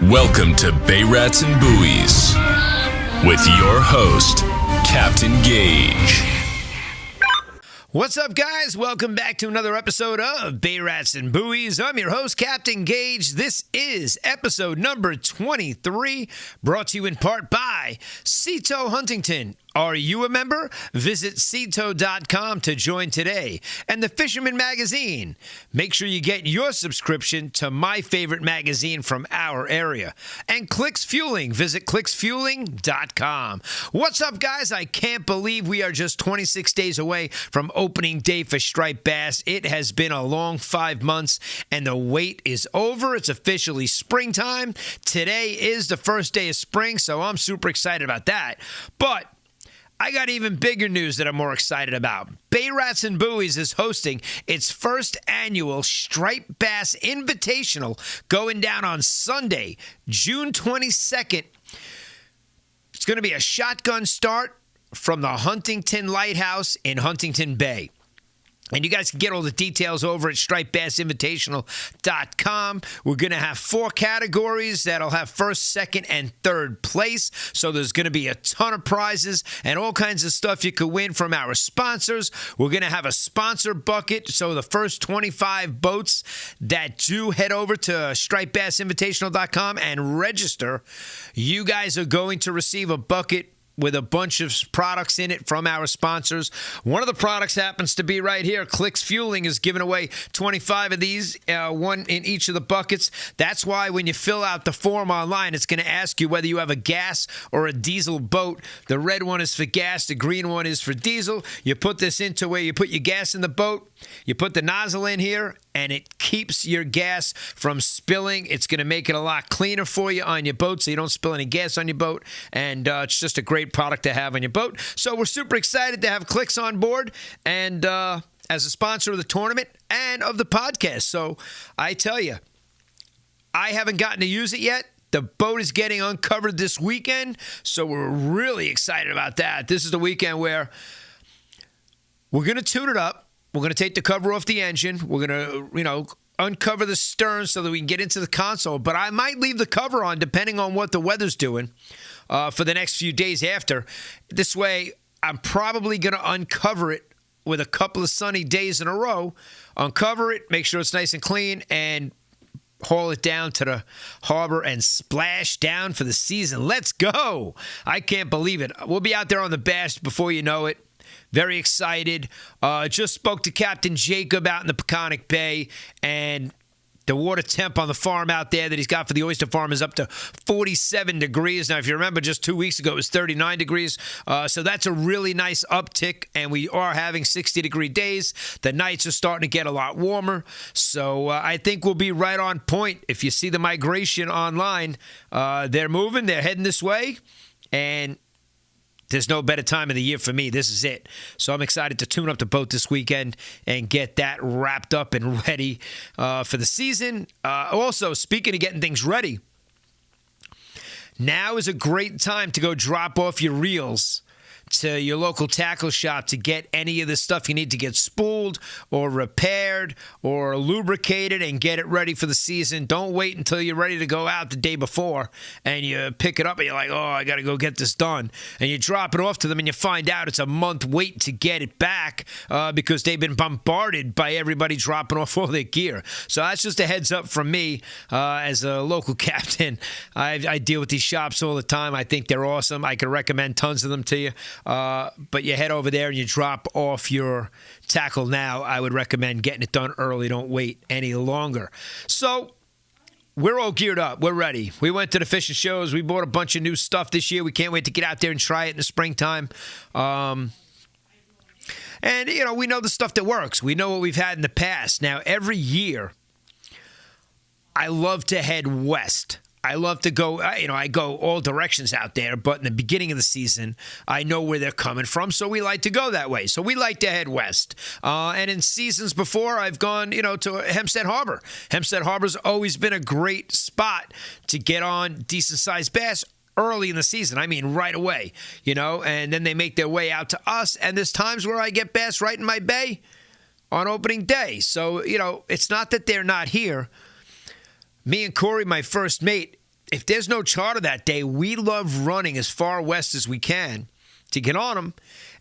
Welcome to Bay Rats and Buoys with your host, Captain Gaige. What's up, guys? Welcome back to another episode of Bay Rats and Buoys. I'm your host, Captain Gaige. This is episode number 23, brought to you in part by Wyncote Huntington. Are you a member? Visit Wyncote.com to join today. And the Fisherman Magazine. Make sure you get your subscription to my favorite magazine from our area. And CLiX Fueling. Visit CLiXFueling.com. What's up, guys? I can't believe we are just 26 days away from opening day for striped bass. It has been a long 5 months, and the wait is over. It's officially springtime. Today is the first day of spring, so I'm super excited about that. But I got even bigger news that I'm more excited about. Bay Rats and Buoys is hosting its first annual Striped Bass Invitational going down on Sunday, June 22nd. It's going to be a shotgun start from the Huntington Lighthouse in Huntington Bay. And you guys can get all the details over at stripedbassinvitational.com. We're going to have 4 categories that'll have first, second, and third place. So there's going to be a ton of prizes and all kinds of stuff you could win from our sponsors. We're going to have a sponsor bucket. So the first 25 boats that do head over to stripedbassinvitational.com and register, you guys are going to receive a bucket with a bunch of products in it from our sponsors. One of the products happens to be right here. CLiX Fueling is giving away 25 of these, one in each of the buckets. That's why when you fill out the form online, it's going to ask you whether you have a gas or a diesel boat. The red one is for gas. The green one is for diesel. You put this into where you put your gas in the boat. You put the nozzle in here, and it keeps your gas from spilling. It's going to make it a lot cleaner for you on your boat so you don't spill any gas on your boat. And it's just a great product to have on your boat. So we're super excited to have CLiX on board and as a sponsor of the tournament and of the podcast. So I tell you, I haven't gotten to use it yet. The boat is getting uncovered this weekend, so we're really excited about that. This is the weekend where we're going to tune it up. We're going to take the cover off the engine. We're going to, uncover the stern so that we can get into the console. But I might leave the cover on depending on what the weather's doing for the next few days after. This way, I'm probably going to uncover it with a couple of sunny days in a row. Uncover it, make sure it's nice and clean, and haul it down to the harbor and splash down for the season. Let's go. I can't believe it. We'll be out there on the bass before you know it. Very excited. Just spoke to Captain Jacob out in the Peconic Bay, and the water temp on the farm out there that he's got for the oyster farm is up to 47 degrees. Now, if you remember, just 2 weeks ago, it was 39 degrees. So that's a really nice uptick, and we are having 60-degree days. The nights are starting to get a lot warmer. So I think we'll be right on point. If you see the migration online, they're moving. They're heading this way, and there's no better time of the year for me. This is it. So I'm excited to tune up the boat this weekend and get that wrapped up and ready for the season. Also, speaking of getting things ready, now is a great time to go drop off your reels to your local tackle shop to get any of the stuff you need to get spooled or repaired or lubricated and get it ready for the season. Don't wait until you're ready to go out the day before and you pick it up and you're like, oh, I got to go get this done. And you drop it off to them and you find out it's a month wait to get it back because they've been bombarded by everybody dropping off all their gear. So that's just a heads up from me as a local captain. I deal with these shops all the time. I think they're awesome. I can recommend tons of them to you. But you head over there and you drop off your tackle now. I would recommend getting it done early. Don't wait any longer. So we're all geared up. We're ready. We went to the fishing shows. We bought a bunch of new stuff this year. We can't wait to get out there and try it in the springtime. And, we know the stuff that works. We know what we've had in the past. Now, every year, I love to head west. I love to go, I go all directions out there, but in the beginning of the season, I know where they're coming from, so we like to go that way. So we like to head west. And in seasons before, I've gone, to Hempstead Harbor. Hempstead Harbor's always been a great spot to get on decent-sized bass early in the season. I mean, right away, and then they make their way out to us, and there's times where I get bass right in my bay on opening day. So, it's not that they're not here. Me and Kory, my first mate, if there's no charter that day, we love running as far west as we can to get on them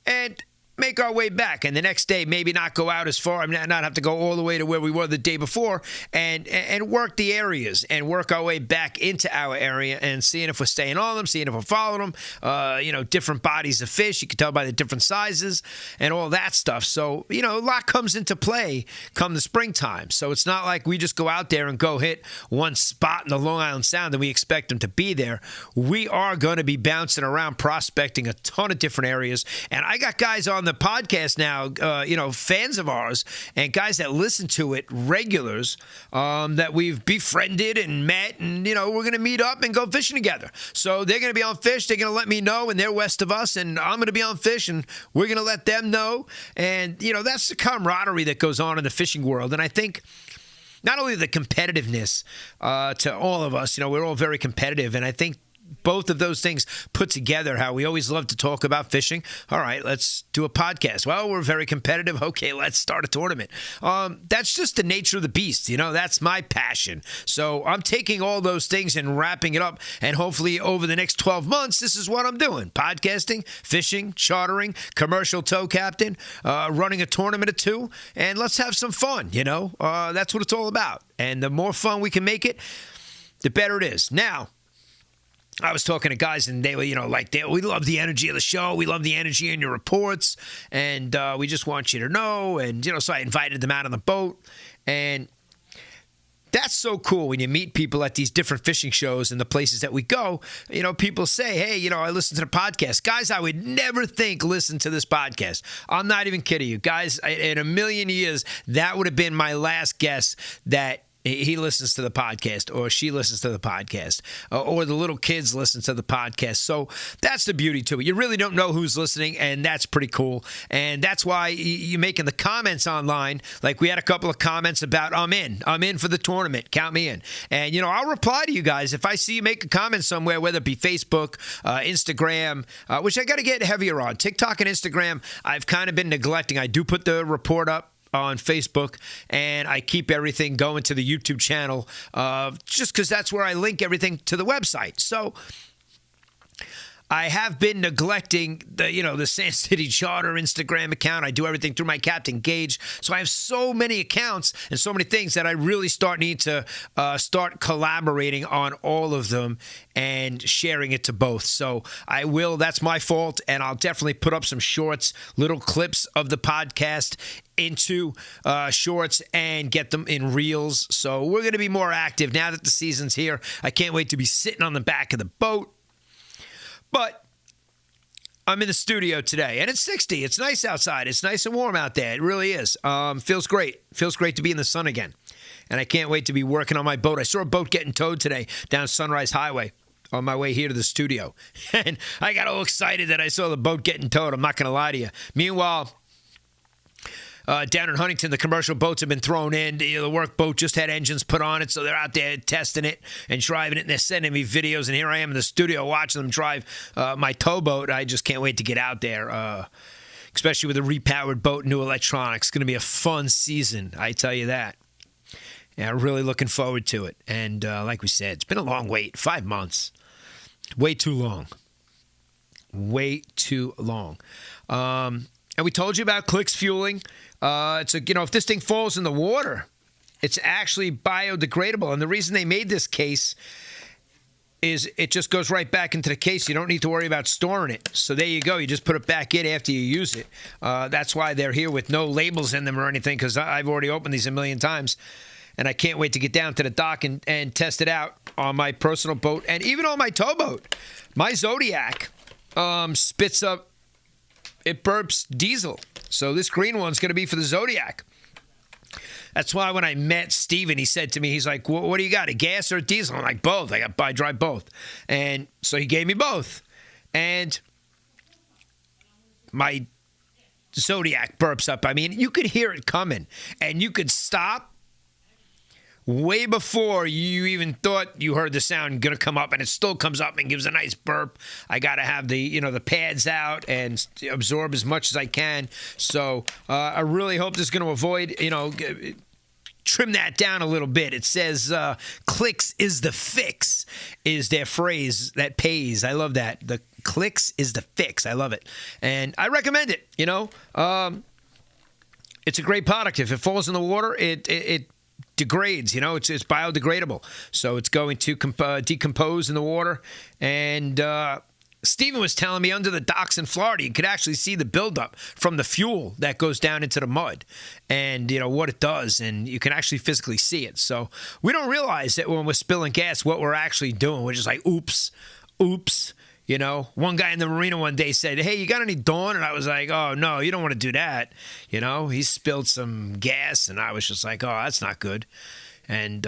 and make our way back, and the next day maybe not go out as far, not have to go all the way to where we were the day before, and work the areas and work our way back into our area and seeing if we're staying on them, seeing if we're following them, different bodies of fish. You can tell by the different sizes and all that stuff. So, a lot comes into play come the springtime. So it's not like we just go out there and go hit one spot in the Long Island Sound and we expect them to be there. We are going to be bouncing around prospecting a ton of different areas, and I got guys on the podcast now, fans of ours and guys that listen to it, regulars, that we've befriended and met, and, we're going to meet up and go fishing together. So they're going to be on fish. They're going to let me know, and they're west of us, and I'm going to be on fish, and we're going to let them know. And, that's the camaraderie that goes on in the fishing world. And I think not only the competitiveness to all of us, we're all very competitive, and I think both of those things put together, how we always love to talk about fishing. All right, let's do a podcast. Well, we're very competitive. Okay, let's start a tournament. That's just the nature of the beast. That's my passion. So I'm taking all those things and wrapping it up. And hopefully over the next 12 months, this is what I'm doing. Podcasting, fishing, chartering, commercial tow captain, running a tournament or two. And let's have some fun, That's what it's all about. And the more fun we can make it, the better it is. Now, I was talking to guys, and they were, we love the energy of the show. We love the energy in your reports, and we just want you to know. And, so I invited them out on the boat. And that's so cool when you meet people at these different fishing shows and the places that we go. People say, hey, I listen to the podcast. Guys, I would never think listen to this podcast. I'm not even kidding you. Guys, in a million years, that would have been my last guess that he listens to the podcast, or she listens to the podcast, or the little kids listen to the podcast. So that's the beauty to it. You really don't know who's listening, and that's pretty cool. And that's why you're making the comments online. Like we had a couple of comments about, I'm in for the tournament. Count me in. And, I'll reply to you guys. If I see you make a comment somewhere, whether it be Facebook, Instagram, which I got to get heavier on. TikTok and Instagram, I've kind of been neglecting. I do put the report up on Facebook, and I keep everything going to the YouTube channel just because that's where I link everything to the website. So I have been neglecting the Sand City Charter Instagram account. I do everything through my Captain Gaige. So I have so many accounts and so many things that I really need to start collaborating on all of them and sharing it to both. So I will. That's my fault. And I'll definitely put up some shorts, little clips of the podcast into shorts and get them in reels. So we're going to be more active now that the season's here. I can't wait to be sitting on the back of the boat. But I'm in the studio today, and it's 60. It's nice outside. It's nice and warm out there. It really is. Feels great. Feels great to be in the sun again. And I can't wait to be working on my boat. I saw a boat getting towed today down Sunrise Highway on my way here to the studio. And I got all excited that I saw the boat getting towed. I'm not going to lie to you. Meanwhile, down in Huntington, the commercial boats have been thrown in. The work boat just had engines put on it, so they're out there testing it and driving it, and they're sending me videos, and here I am in the studio watching them drive my towboat. I just can't wait to get out there, especially with a repowered boat, new electronics. It's going to be a fun season, I tell you that. Yeah, I'm really looking forward to it. And like we said, it's been a long wait, 5 months. Way too long. Way too long. And we told you about CLiX Fueling. If this thing falls in the water, it's actually biodegradable. And the reason they made this case is it just goes right back into the case. You don't need to worry about storing it. So there you go. You just put it back in after you use it. That's why they're here with no labels in them or anything, because I've already opened these a million times. And I can't wait to get down to the dock and test it out on my personal boat and even on my towboat. My Zodiac spits up, it burps diesel. So this green one's going to be for the Zodiac. That's why when I met Steven, he said to me, he's like, what do you got, a gas or a diesel? I'm like, both. I drive both. And so he gave me both. And my Zodiac burps up. I mean, you could hear it coming. And you could stop way before you even thought you heard the sound going to come up, and it still comes up and gives a nice burp. I got to have the pads out and absorb as much as I can. So I really hope this is going to avoid, trim that down a little bit. It says CLiX is the fix is their phrase that pays. I love that. The CLiX is the fix. I love it. And I recommend it, it's a great product. If it falls in the water, it degrades, it's biodegradable. So it's going to decompose in the water. And Steven was telling me under the docks in Florida, you could actually see the buildup from the fuel that goes down into the mud and, what it does. And you can actually physically see it. So we don't realize that when we're spilling gas, what we're actually doing. We're just like, oops. One guy in the marina one day said, hey, you got any Dawn? And I was like, oh, no, you don't want to do that. He spilled some gas, and I was just like, oh, that's not good. And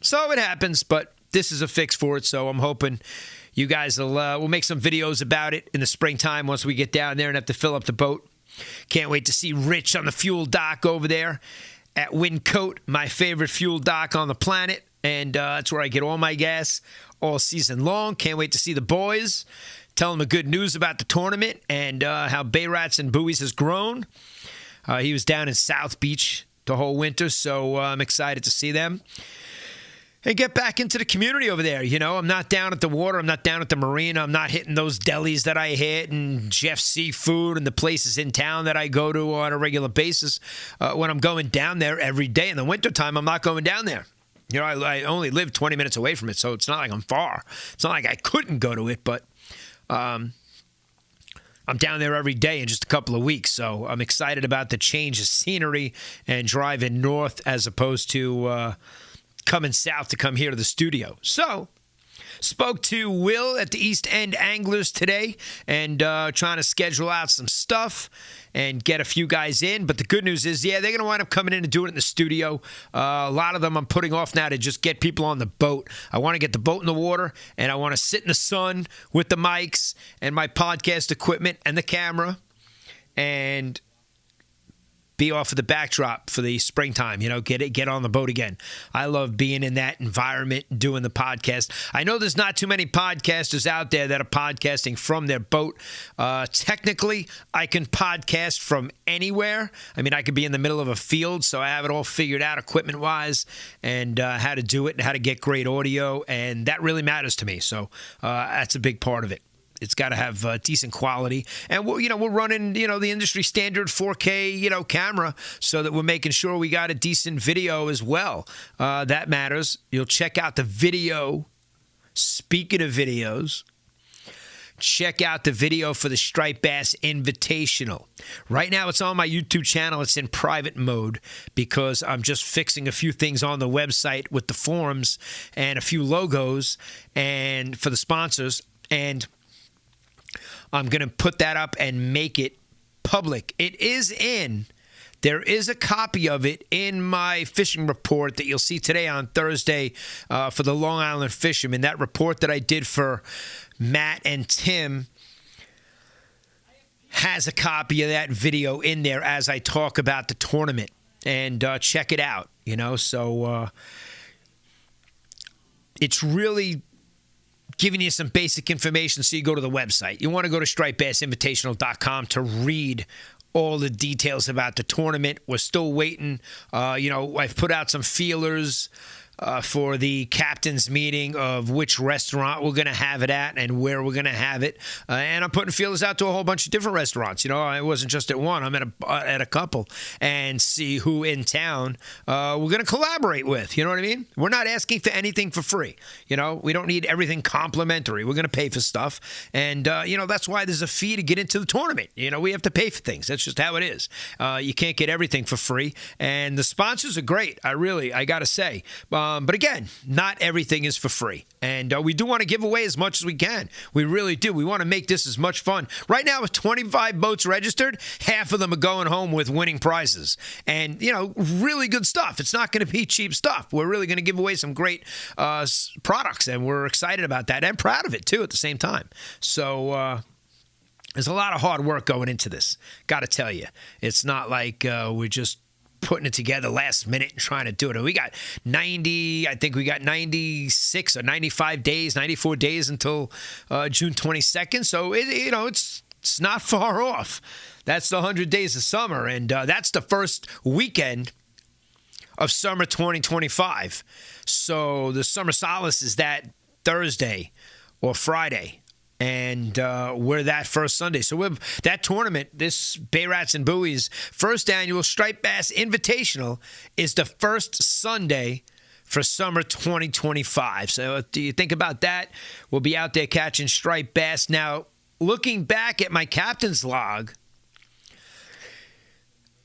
so it happens, but this is a fix for it. So I'm hoping you guys will make some videos about it in the springtime once we get down there and have to fill up the boat. Can't wait to see Rich on the fuel dock over there at Wyncote, my favorite fuel dock on the planet. And that's where I get all my gas all season long. Can't wait to see the boys. Tell them the good news about the tournament and how Bay Rats and Buoys has grown. He was down in South Beach the whole winter, so I'm excited to see them. And get back into the community over there. I'm not down at the water. I'm not down at the marina. I'm not hitting those delis that I hit and Jeff's Seafood and the places in town that I go to on a regular basis. When I'm going down there every day in the wintertime, I'm not going down there. I only live 20 minutes away from it, so it's not like I'm far. It's not like I couldn't go to it, but I'm down there every day in just a couple of weeks. So I'm excited about the change of scenery and driving north as opposed to coming south to come here to the studio. So spoke to Will at the East End Anglers today and trying to schedule out some stuff and get a few guys in. But the good news is, they're going to wind up coming in and doing it in the studio. A lot of them I'm putting off now to just get people on the boat. I want to get the boat in the water, and I want to sit in the sun with the mics and my podcast equipment and the camera and be off of the backdrop for the springtime, get on the boat again. I love being in that environment, doing the podcast. I know there's not too many podcasters out there that are podcasting from their boat. Technically, I can podcast from anywhere. I mean, I could be in the middle of a field, so I have it all figured out equipment-wise and how to do it and how to get great audio, and that really matters to me. So that's a big part of it. It's got to have decent quality. And, we're running, the industry standard 4K, camera so that we're making sure we got a decent video as well. That matters. You'll check out the video. Speaking of videos, check out the video for the Striped Bass Invitational. Right now, it's on my YouTube channel. It's in private mode because I'm just fixing a few things on the website with the forums and a few logos and for the sponsors. And I'm going to put that up and make it public. There is a copy of it in my fishing report that you'll see today on Thursday for the Long Island fishermen. That report that I did for Matt and Tim has a copy of that video in there as I talk about the tournament. And check it out, So it's really giving you some basic information so you go to the website. You want to go to stripedbassinvitational.com to read all the details about the tournament. We're still waiting. I've put out some feelers for the captain's meeting of which restaurant we're going to have it at and where we're going to have it. And I'm putting feelers out to a whole bunch of different restaurants. I wasn't just at one. I'm at a couple and see who in town we're going to collaborate with. You know what I mean? We're not asking for anything for free. We don't need everything complimentary. We're going to pay for stuff. And, that's why there's a fee to get into the tournament. We have to pay for things. That's just how it is. You can't get everything for free. And the sponsors are great. I got to say. But again, not everything is for free. And we do want to give away as much as we can. We really do. We want to make this as much fun. Right now, with 25 boats registered, half of them are going home with winning prizes. And, really good stuff. It's not going to be cheap stuff. We're really going to give away some great products. And we're excited about that and proud of it, too, at the same time. So there's a lot of hard work going into this. Got to tell you. It's not like we're just putting it together last minute and trying to do it. We got 96 or 95 days, 94 days until June 22nd. So, it's not far off. That's the 100 days of summer. And that's the first weekend of summer 2025. So the Summer Solace is that Thursday or Friday. And we're that first Sunday. So that tournament, this Bay Rats and Buoys first annual Striped Bass Invitational, is the first Sunday for summer 2025. So do you think about that? We'll be out there catching striped bass. Now, looking back at my captain's log,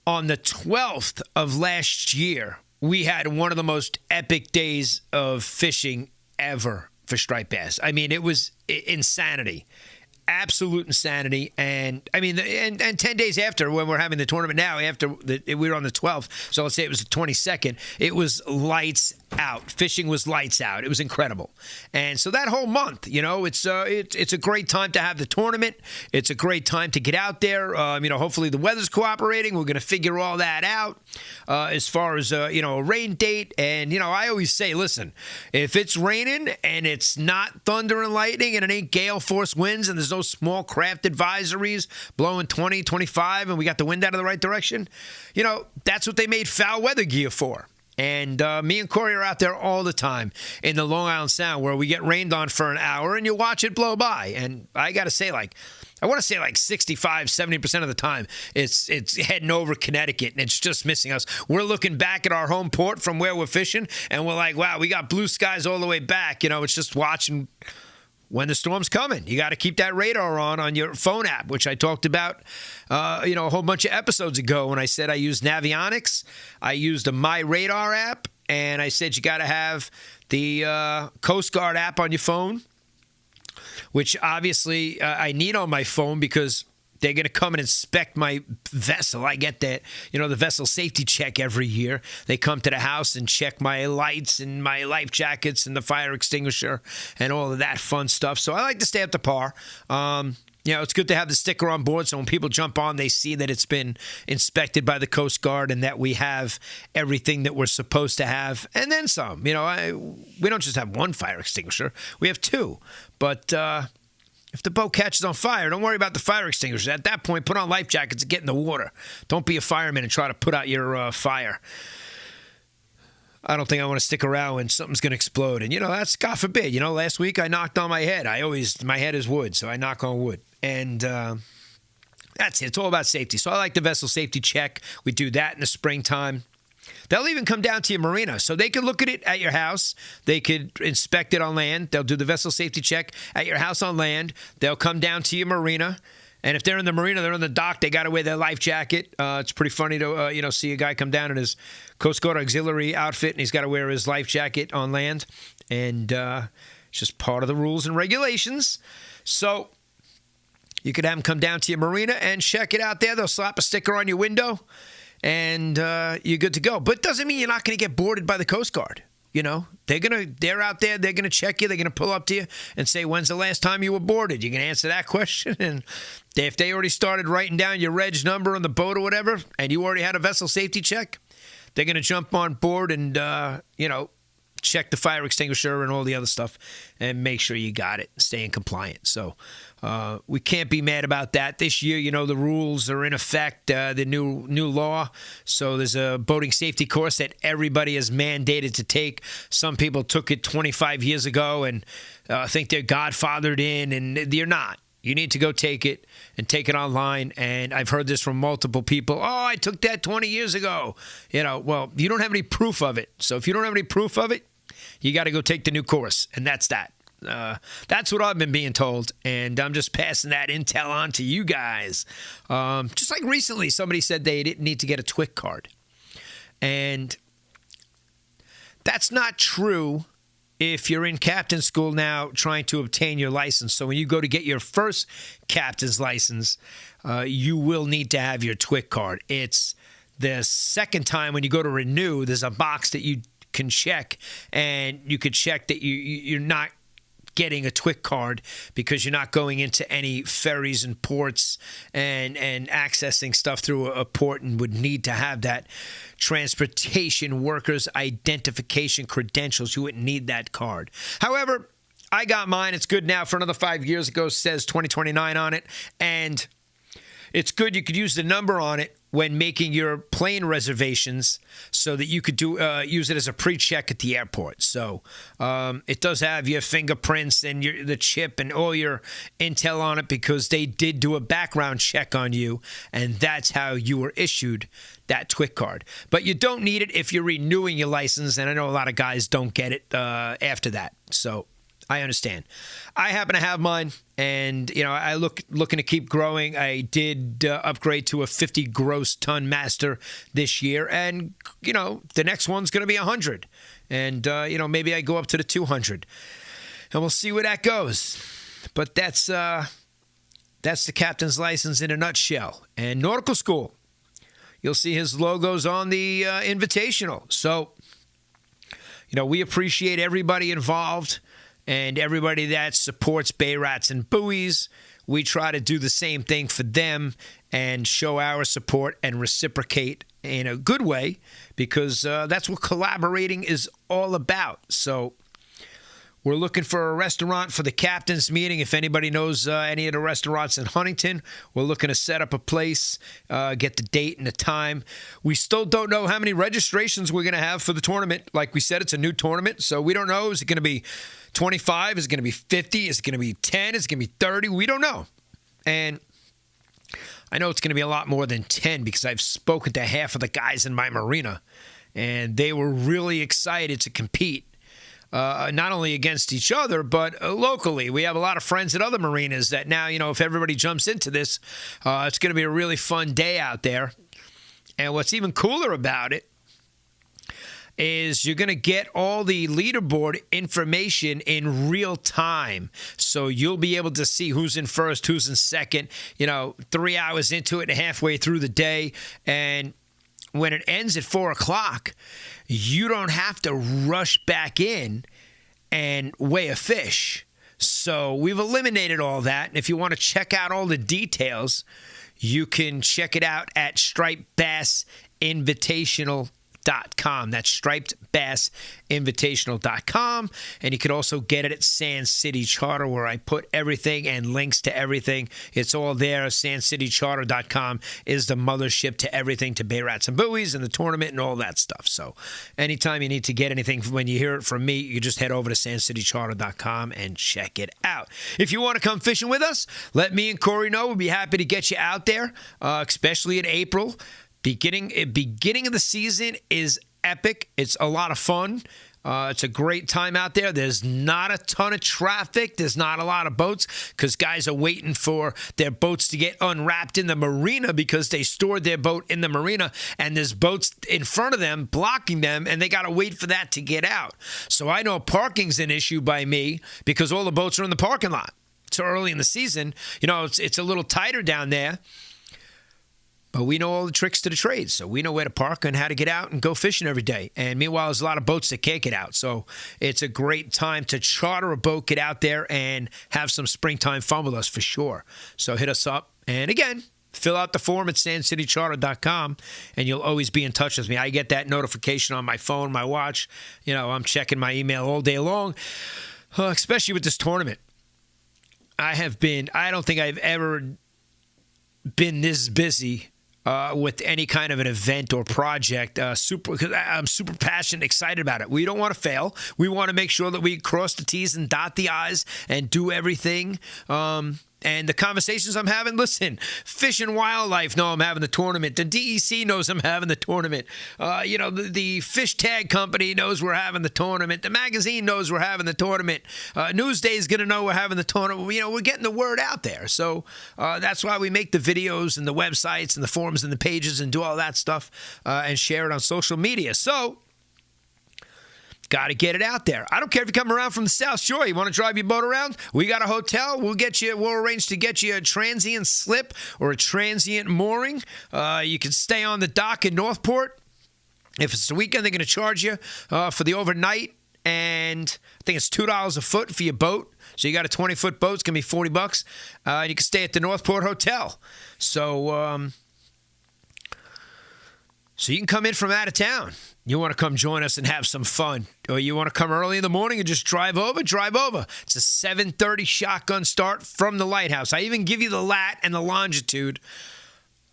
on the 12th of last year, we had one of the most epic days of fishing ever for striped bass. I mean, it was insanity. Absolute insanity. And I mean, and 10 days after, when we're having the tournament now, we were on the 12th, so let's say it was the 22nd, it was lights out. Fishing was lights out. It was incredible. And so that whole month, it's a great time to have the tournament. It's a great time to get out there. Hopefully the weather's cooperating. We're going to figure all that out as far as, a rain date. And, I always say, listen, if it's raining and it's not thunder and lightning and it ain't gale force winds and there's no small craft advisories blowing 20, 25 and we got the wind out of the right direction, that's what they made foul weather gear for. And me and Kory are out there all the time in the Long Island Sound where we get rained on for an hour and you watch it blow by. And I got to say, I want to say 65, 70% of the time, it's heading over Connecticut and it's just missing us. We're looking back at our home port from where we're fishing and we're like, wow, we got blue skies all the way back. It's just watching when the storm's coming. You got to keep that radar on your phone app, which I talked about, a whole bunch of episodes ago when I said I used Navionics. I used the My Radar app, and I said you got to have the Coast Guard app on your phone, which obviously I need on my phone because they're going to come and inspect my vessel. I get that, the vessel safety check every year. They come to the house and check my lights and my life jackets and the fire extinguisher and all of that fun stuff. So I like to stay up to par. It's good to have the sticker on board so when people jump on, they see that it's been inspected by the Coast Guard and that we have everything that we're supposed to have. And then some. We don't just have one fire extinguisher. We have two. But if the boat catches on fire, don't worry about the fire extinguishers. At that point, put on life jackets and get in the water. Don't be a fireman and try to put out your fire. I don't think I want to stick around when something's going to explode. And, that's God forbid. Last week I knocked on my head. My head is wood, so I knock on wood. And that's it. It's all about safety. So I like the vessel safety check. We do that in the springtime. They'll even come down to your marina, so they could look at it at your house. They could inspect it on land. They'll do the vessel safety check at your house on land. They'll come down to your marina, and if they're in the marina, they're on the dock, they got to wear their life jacket. It's pretty funny to see a guy come down in his Coast Guard auxiliary outfit, and he's got to wear his life jacket on land, and it's just part of the rules and regulations. So you could have them come down to your marina and check it out there. They'll slap a sticker on your window. And you're good to go. But it doesn't mean you're not going to get boarded by the Coast Guard. They're out there. They're going to check you. They're going to pull up to you and say, when's the last time you were boarded? You can answer that question. And if they already started writing down your reg number on the boat or whatever, and you already had a vessel safety check, they're going to jump on board and, check the fire extinguisher and all the other stuff and make sure you got it and stay in compliance. So we can't be mad about that. This year, the rules are in effect, the new law. So there's a boating safety course that everybody is mandated to take. Some people took it 25 years ago and think they're godfathered in, and you're not. You need to go take it and take it online. And I've heard this from multiple people. Oh, I took that 20 years ago. Well, you don't have any proof of it. So if you don't have any proof of it, you got to go take the new course. And that's that. That's what I've been being told. And I'm just passing that intel on to you guys. Just like recently, somebody said they didn't need to get a TWIC card. And that's not true if you're in captain school now trying to obtain your license. So when you go to get your first captain's license, you will need to have your TWIC card. It's the second time when you go to renew, there's a box that you can check, and you could check that you're not getting a TWIC card because you're not going into any ferries and ports and accessing stuff through a port, and would need to have that transportation workers identification credentials. You wouldn't need that card. However, I got mine. It's good now for another 5 years. It says 2029 on it. And it's good you could use the number on it when making your plane reservations so that you could use it as a pre-check at the airport. So it does have your fingerprints and the chip and all your intel on it because they did do a background check on you, and that's how you were issued that TWIC card. But you don't need it if you're renewing your license, and I know a lot of guys don't get it after that. So I understand. I happen to have mine, and I looking to keep growing. I did upgrade to a 50 gross ton master this year, and the next one's going to be 100, and maybe I go up to the 200, and we'll see where that goes. But that's the captain's license in a nutshell. And Nautical School, you'll see his logos on the Invitational. So we appreciate everybody involved. And everybody that supports Bay Rats and Buoys, we try to do the same thing for them and show our support and reciprocate in a good way because that's what collaborating is all about. So we're looking for a restaurant for the captain's meeting. If anybody knows any of the restaurants in Huntington, we're looking to set up a place, get the date and the time. We still don't know how many registrations we're going to have for the tournament. Like we said, it's a new tournament, so we don't know. Is it going to be 25? Is it going to be 50? Is it going to be 10? Is it going to be 30? We don't know. And I know it's going to be a lot more than 10 because I've spoken to half of the guys in my marina, and they were really excited to compete. Not only against each other, but locally. We have a lot of friends at other marinas that now, if everybody jumps into this, it's going to be a really fun day out there. And what's even cooler about it is you're going to get all the leaderboard information in real time. So you'll be able to see who's in first, who's in second, 3 hours into it and halfway through the day. And when it ends at 4 o'clock, you don't have to rush back in and weigh a fish. So we've eliminated all that. And if you want to check out all the details, you can check it out at stripedbassinvitational.com. That's stripedbassinvitational.com. And you can also get it at Sand City Charter, where I put everything and links to everything. It's all there. SandCityCharter.com is the mothership to everything, to Bay Rats and Buoys and the tournament and all that stuff. So anytime you need to get anything, when you hear it from me, you just head over to SandCityCharter.com and check it out. If you want to come fishing with us, let me and Kory know. We'll be happy to get you out there, especially in April. Beginning of the season is epic. It's a lot of fun. It's a great time out there. There's not a ton of traffic. There's not a lot of boats because guys are waiting for their boats to get unwrapped in the marina because they stored their boat in the marina and there's boats in front of them blocking them and they got to wait for that to get out. So I know parking's an issue by me because all the boats are in the parking lot. So early in the season, it's a little tighter down there. But we know all the tricks to the trade, so we know where to park and how to get out and go fishing every day. And meanwhile, there's a lot of boats that can't get out, so it's a great time to charter a boat, get out there, and have some springtime fun with us for sure. So hit us up. And again, fill out the form at SandCityCharter.com, and you'll always be in touch with me. I get that notification on my phone, my watch. I'm checking my email all day long, especially with this tournament. I don't think I've ever been this busy with any kind of an event or project, because I'm super passionate, excited about it. We don't want to fail. We want to make sure that we cross the T's and dot the I's and do everything. And the conversations I'm having, listen, Fish and Wildlife know I'm having the tournament. The DEC knows I'm having the tournament. The Fish Tag Company knows we're having the tournament. The magazine knows we're having the tournament. Newsday is going to know we're having the tournament. We're getting the word out there. So that's why we make the videos and the websites and the forums and the pages and do all that stuff and share it on social media. So got to get it out there. I don't care if you come around from the South Shore. You want to drive your boat around? We got a hotel. We'll arrange to get you a transient slip or a transient mooring. You can stay on the dock in Northport. If it's the weekend, they're going to charge you for the overnight. And I think it's $2 a foot for your boat. So you got a 20-foot boat. It's going to be $40. And you can stay at the Northport Hotel. So you can come in from out of town. You want to come join us and have some fun. Or you want to come early in the morning and just drive over? It's a 7:30 shotgun start from the lighthouse. I even give you the lat and the longitude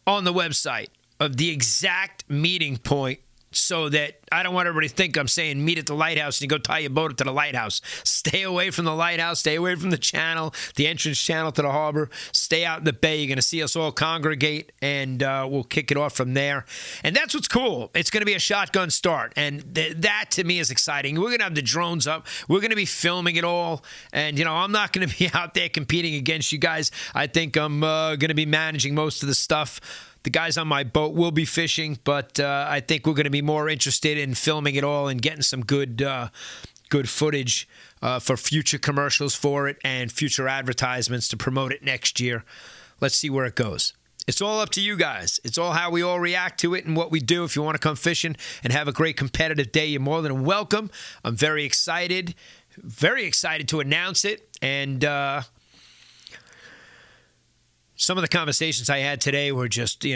on the website of the exact meeting point, so that I don't want everybody to think I'm saying meet at the lighthouse and you go tie your boat to the lighthouse. Stay away from the lighthouse. Stay away from the channel, the entrance channel to the harbor. Stay out in the bay. You're going to see us all congregate, and we'll kick it off from there. And that's what's cool. It's going to be a shotgun start, and that to me is exciting. We're going to have the drones up. We're going to be filming it all. And, I'm not going to be out there competing against you guys. I think I'm going to be managing most of the stuff. The guys on my boat will be fishing, but I think we're going to be more interested in filming it all and getting some good footage for future commercials for it and future advertisements to promote it next year. Let's see where it goes. It's all up to you guys. It's all how we all react to it and what we do. If you want to come fishing and have a great competitive day, you're more than welcome. I'm very excited to announce it. And some of the conversations I had today were just,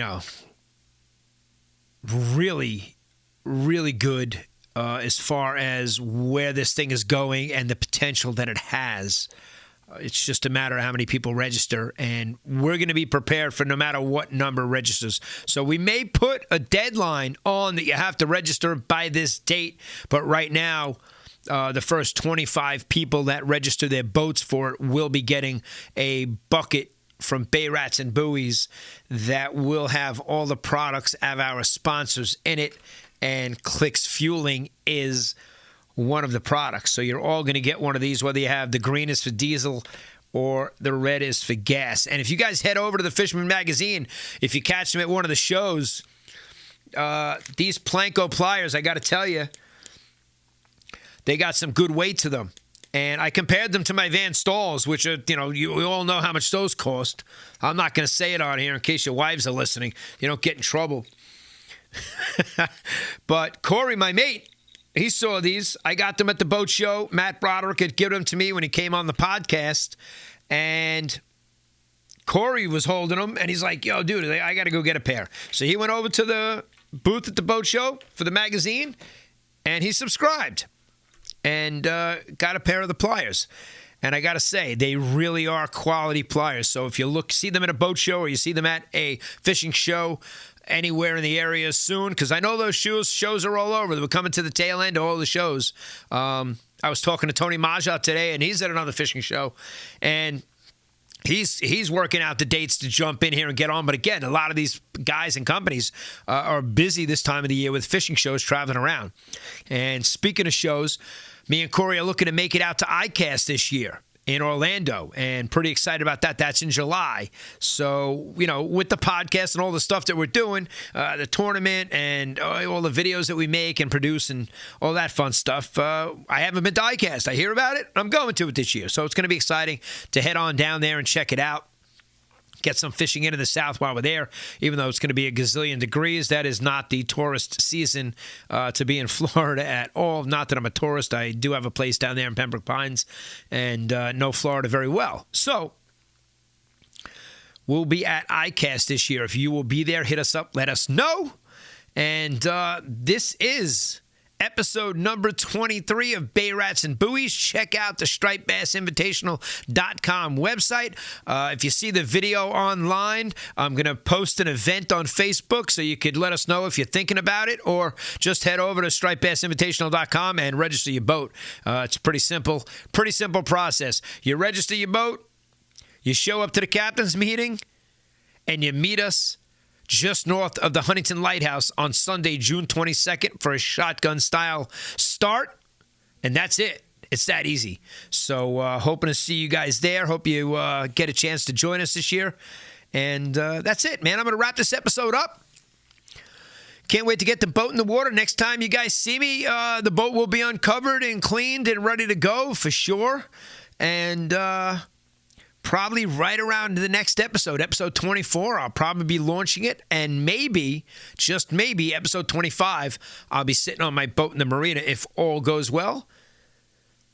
really, really good as far as where this thing is going and the potential that it has. It's just a matter of how many people register, and we're going to be prepared for no matter what number registers. So we may put a deadline on that you have to register by this date, but right now, the first 25 people that register their boats for it will be getting a bucket from Bay Rats and Buoys that will have all the products of our sponsors in it, and CLiX Fueling is one of the products. So you're all going to get one of these, whether you have the green is for diesel or the red is for gas. And if you guys head over to the Fisherman Magazine, if you catch them at one of the shows, these Planko pliers, I got to tell you, they got some good weight to them. And I compared them to my Van Stalls, which are, you all know how much those cost. I'm not going to say it on here in case your wives are listening. You don't get in trouble. But Kory, my mate, he saw these. I got them at the boat show. Matt Broderick had given them to me when he came on the podcast. And Kory was holding them, and he's like, yo, dude, I got to go get a pair. So he went over to the booth at the boat show for the magazine, and he subscribed. And got a pair of the pliers. And I got to say, they really are quality pliers. So if you see them at a boat show or you see them at a fishing show anywhere in the area soon, because I know those shows are all over. We're coming to the tail end of all the shows. I was talking to Tony Majot today, and he's at another fishing show. And he's working out the dates to jump in here and get on. But again, a lot of these guys and companies are busy this time of the year with fishing shows traveling around. And speaking of shows, me and Kory are looking to make it out to ICAST this year in Orlando, and pretty excited about that. That's in July. So, with the podcast and all the stuff that we're doing, the tournament and all the videos that we make and produce and all that fun stuff, I haven't been to ICAST. I hear about it. I'm going to it this year. So it's going to be exciting to head on down there and check it out. Get some fishing in the south while we're there, even though it's going to be a gazillion degrees. That is not the tourist season to be in Florida at all. Not that I'm a tourist. I do have a place down there in Pembroke Pines and know Florida very well. So we'll be at ICAST this year. If you will be there, hit us up. Let us know. And this is episode number 23 of Bay Rats and Buoys. Check out the stripedbassinvitational.com website. If you see the video online, I'm going to post an event on Facebook, so you could let us know if you're thinking about it, or just head over to stripedbassinvitational.com and register your boat. It's pretty simple process. You register your boat, you show up to the captain's meeting, and you meet us just north of the Huntington Lighthouse on Sunday, June 22nd for a shotgun-style start. And that's it. It's that easy. So hoping to see you guys there. Hope you get a chance to join us this year. And that's it, man. I'm going to wrap this episode up. Can't wait to get the boat in the water. Next time you guys see me, the boat will be uncovered and cleaned and ready to go for sure. And probably right around the next episode 24, I'll probably be launching it. And maybe, just maybe, episode 25, I'll be sitting on my boat in the marina if all goes well.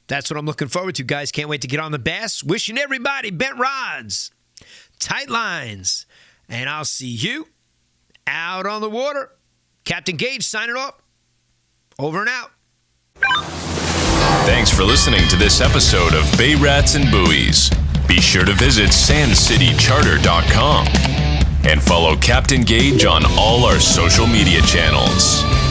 That's what I'm looking forward to, guys. Can't wait to get on the bass. Wishing everybody bent rods, tight lines, and I'll see you out on the water. Captain Gaige signing off. Over and out. Thanks for listening to this episode of Bay Rats and Buoys. Be sure to visit sandcitycharter.com and follow Captain Gaige on all our social media channels.